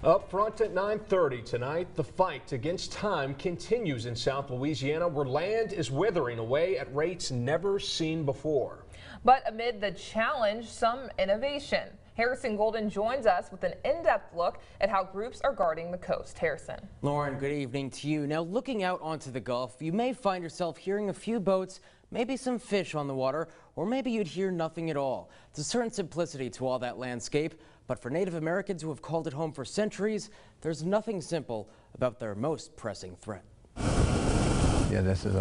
Up front at 9:30 tonight, the fight against time continues in South Louisiana, where land is withering away at rates never seen before. But amid the challenge, some innovation. Harrison Golden joins us with an in-depth look at how groups are guarding the coast. Harrison. Lauren, good evening to you. Now, looking out onto the Gulf, you may find yourself hearing a few boats, maybe some fish on the water, or maybe you'd hear nothing at all. There's a certain simplicity to all that landscape, but for Native Americans who have called it home for centuries, there's nothing simple about their most pressing threat. Yeah, this is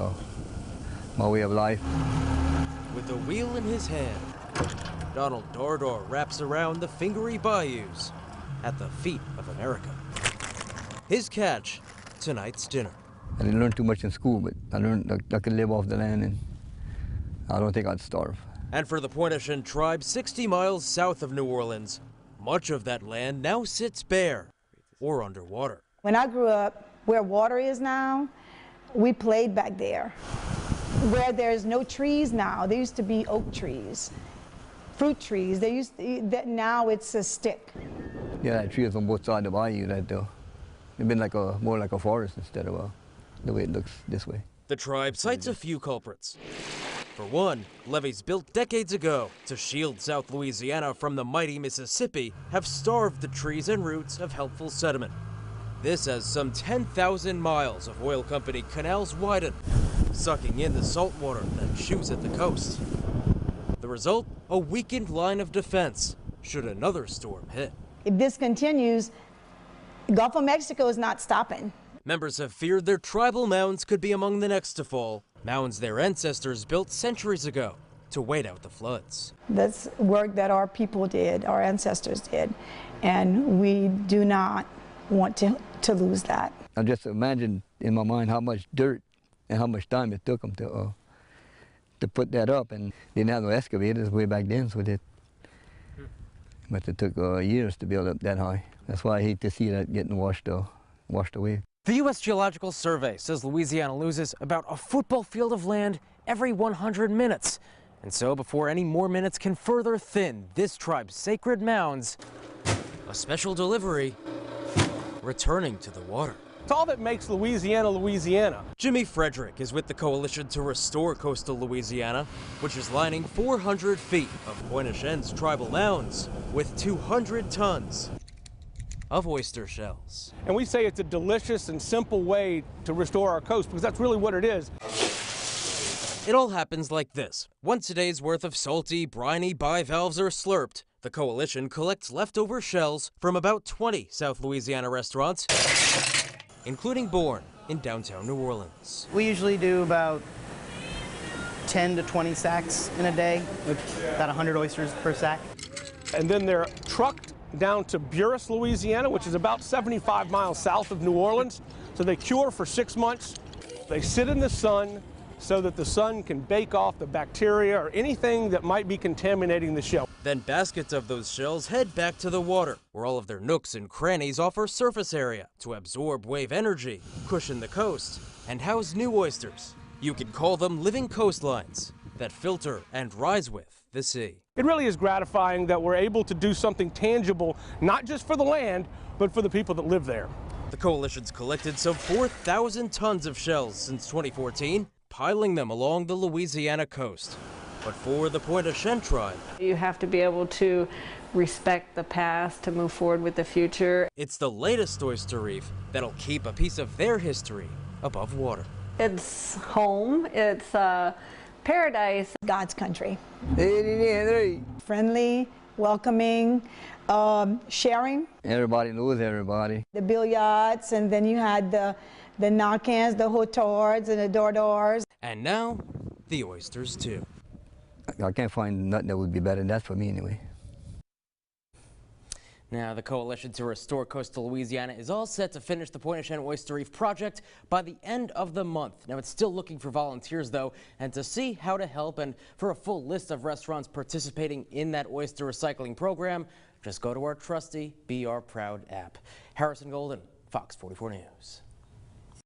my way of life. With a wheel in his hand, Donald Dardor wraps around the fingery bayous at the feet of America. His catch, tonight's dinner. I didn't learn too much in school, but I learned I could live off the land, and I don't think I'd starve. And for the Pointe-au-Chien tribe 60 miles south of New Orleans, much of that land now sits bare or underwater. When I grew up, where water is now, we played back there. Where there's no trees now, there used to be oak trees, fruit trees. Now it's a stick. Yeah, trees on both sides of the bayou. It's been like more like a forest instead of the way it looks this way. The tribe cites a few culprits. For one, levees built decades ago to shield South Louisiana from the mighty Mississippi have starved the trees and roots of helpful sediment. This as some 10,000 miles of oil company canals widen, sucking in the salt water that chews at the coast. The result, a weakened line of defense should another storm hit. If this continues, the Gulf of Mexico is not stopping. Members have feared their tribal mounds could be among the next to fall, mounds their ancestors built centuries ago to wait out the floods. That's work that our people did, our ancestors did, and we do not want to lose that. I just imagine in my mind how much dirt and how much time it took them to put that up, and they didn't have no excavators way back then, so but it took years to build up that high. That's why I hate to see that getting washed away. The U.S. Geological Survey says Louisiana loses about a football field of land every 100 minutes. And so before any more minutes can further thin this tribe's sacred mounds, a special delivery returning to the water. It's all that makes Louisiana, Louisiana. Jimmy Frederick is with the Coalition to Restore Coastal Louisiana, which is lining 400 feet of Pointe-au-Chien's tribal mounds with 200 tons of oyster shells. And we say it's a delicious and simple way to restore our coast, because that's really what it is. It all happens like this. Once a day's worth of salty, briny bivalves are slurped. The Coalition collects leftover shells from about 20 South Louisiana restaurants, including Bourne in downtown New Orleans. We usually do about 10 to 20 sacks in a day, with about 100 oysters per sack. And then they're trucked down to Buras, Louisiana, which is about 75 miles south of New Orleans. So they cure for 6 months. They sit in the sun so that the sun can bake off the bacteria or anything that might be contaminating the shell. Then baskets of those shells head back to the water, where all of their nooks and crannies offer surface area to absorb wave energy, cushion the coast, and house new oysters. You could call them living coastlines that filter and rise with the sea. It really is gratifying that we're able to do something tangible, not just for the land, but for the people that live there. The Coalition's collected some 4,000 tons of shells since 2014, piling them along the Louisiana coast. But for the Pointe-au-Chien tribe, you have to be able to respect the past to move forward with the future. It's the latest oyster reef that'll keep a piece of their history above water. It's home, it's paradise. God's country. 83. Friendly, welcoming, sharing. Everybody knows everybody. The billiards, and then you had the knock-ins, the hotards, and the dordors. And now, the oysters too. I can't find nothing that would be better than that for me anyway. Now, the Coalition to Restore Coastal Louisiana is all set to finish the Pointe-au-Chien Oyster Reef project by the end of the month. Now, it's still looking for volunteers, though, and to see how to help and for a full list of restaurants participating in that oyster recycling program, just go to our trusty Be Our Proud app. Harrison Golden, Fox 44 News.